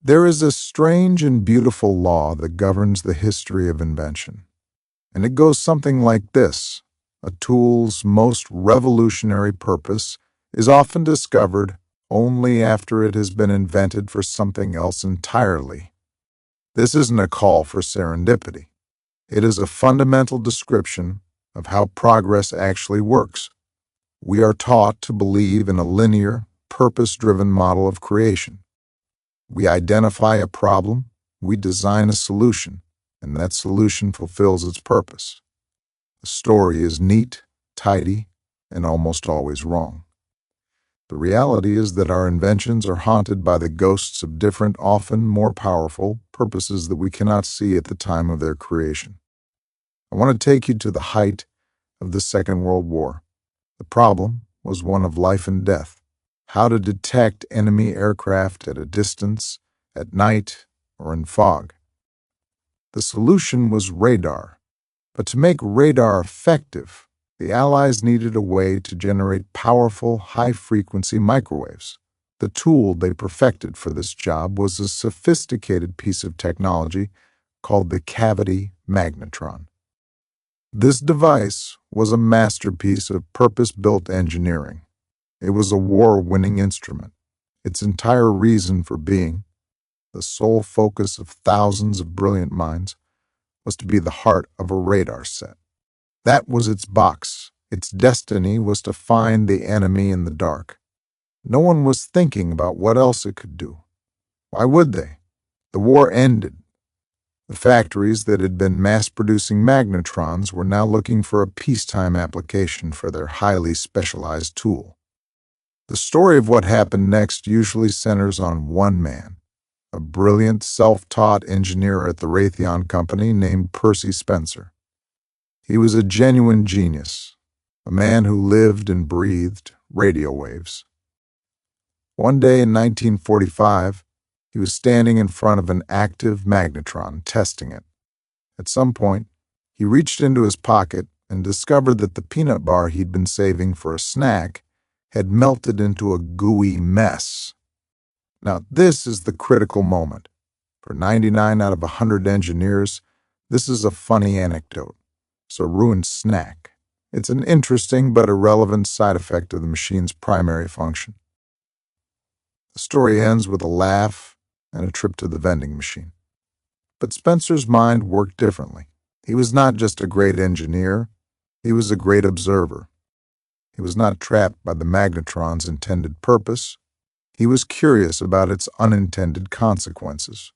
There is a strange and beautiful law that governs the history of invention, and it goes something like this. A tool's most revolutionary purpose is often discovered only after it has been invented for something else entirely. This isn't a call for serendipity. It is a fundamental description of how progress actually works. We are taught to believe in a linear, purpose-driven model of creation. We identify a problem, we design a solution, and that solution fulfills its purpose. The story is neat, tidy, and almost always wrong. The reality is that our inventions are haunted by the ghosts of different, often more powerful, purposes that we cannot see at the time of their creation. I want to take you to the height of the Second World War. The problem was one of life and death. How to detect enemy aircraft at a distance, at night, or in fog. The solution was radar, but to make radar effective, the Allies needed a way to generate powerful, high-frequency microwaves. The tool they perfected for this job was a sophisticated piece of technology called the cavity magnetron. This device was a masterpiece of purpose-built engineering. It was a war-winning instrument. Its entire reason for being, the sole focus of thousands of brilliant minds, was to be the heart of a radar set. That was its box. Its destiny was to find the enemy in the dark. No one was thinking about what else it could do. Why would they? The war ended. The factories that had been mass-producing magnetrons were now looking for a peacetime application for their highly specialized tool. The story of what happened next usually centers on one man, a brilliant, self-taught engineer at the Raytheon Company named Percy Spencer. He was a genuine genius, a man who lived and breathed radio waves. One day in 1945, he was standing in front of an active magnetron, testing it. At some point, he reached into his pocket and discovered that the peanut bar he'd been saving for a snack had melted into a gooey mess. Now, this is the critical moment. For 99 out of 100 engineers, this is a funny anecdote. It's a ruined snack. It's an interesting but irrelevant side effect of the machine's primary function. The story ends with a laugh and a trip to the vending machine. But Spencer's mind worked differently. He was not just a great engineer, he was a great observer. He was not trapped by the magnetron's intended purpose. He was curious about its unintended consequences.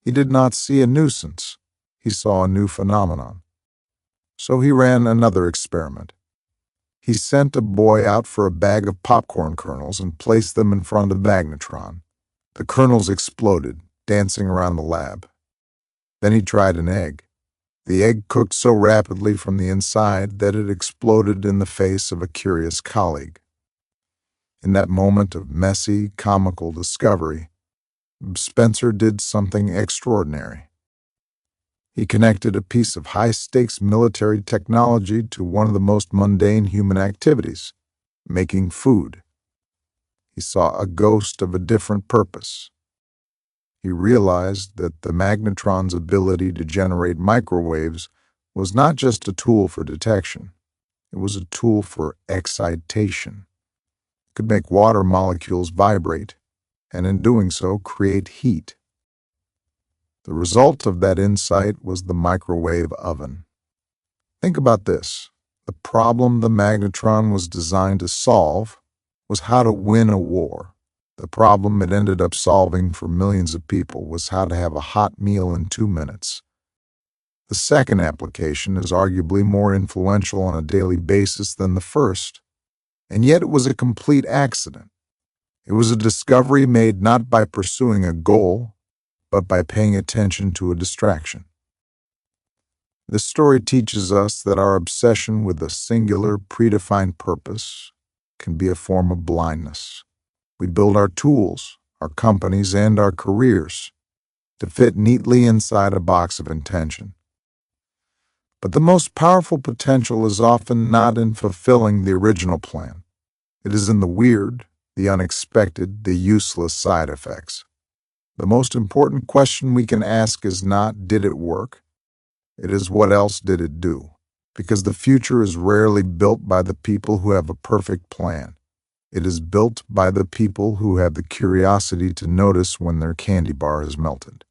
He did not see a nuisance. He saw a new phenomenon. So he ran another experiment. He sent a boy out for a bag of popcorn kernels and placed them in front of the magnetron. The kernels exploded, dancing around the lab. Then he tried an egg. The egg cooked so rapidly from the inside that it exploded in the face of a curious colleague. In that moment of messy, comical discovery, Spencer did something extraordinary. He connected a piece of high-stakes military technology to one of the most mundane human activities, making food. He saw a ghost of a different purpose. He realized that the magnetron's ability to generate microwaves was not just a tool for detection. It was a tool for excitation. It could make water molecules vibrate, and in doing so, create heat. The result of that insight was the microwave oven. Think about this. The problem the magnetron was designed to solve was how to win a war. The problem it ended up solving for millions of people was how to have a hot meal in 2 minutes. The second application is arguably more influential on a daily basis than the first, and yet it was a complete accident. It was a discovery made not by pursuing a goal, but by paying attention to a distraction. This story teaches us that our obsession with a singular, predefined purpose can be a form of blindness. We build our tools, our companies, and our careers to fit neatly inside a box of intention. But the most powerful potential is often not in fulfilling the original plan. It is in the weird, the unexpected, the useless side effects. The most important question we can ask is not, did it work? It is, what else did it do? Because the future is rarely built by the people who have a perfect plan. It is built by the people who have the curiosity to notice when their candy bar is melted.